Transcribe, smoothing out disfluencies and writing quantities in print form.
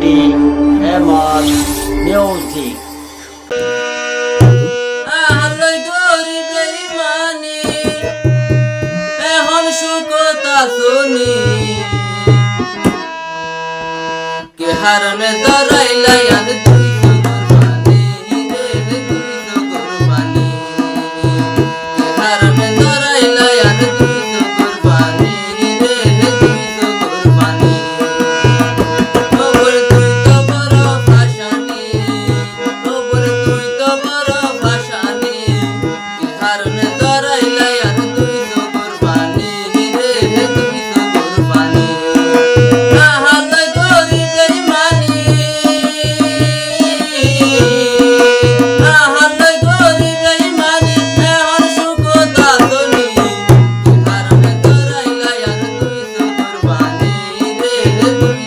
D famous music. আলোয় গরিব বেঈমানি এখন সুকতা শুনি কে হারনে দরাইলাই আর তুই কুরবানি রে তুই কুরবানি কে হারনে দরাইলাই আর তুই কুরবানি রে তুই কুরবানি ও বল তুই তো বড় ভাষানি ও বল তুই তো বড় ভাষানি কে হারনে দরাইলাই আর তুই কুরবানি রে তুই কুরবানি আহালয় গরিব বেঈমানি আহালয় গরিব বেঈমানি এখন সুকতা শুনি কে হারনে দরাইলাই আর তুই কুরবানি রে তুই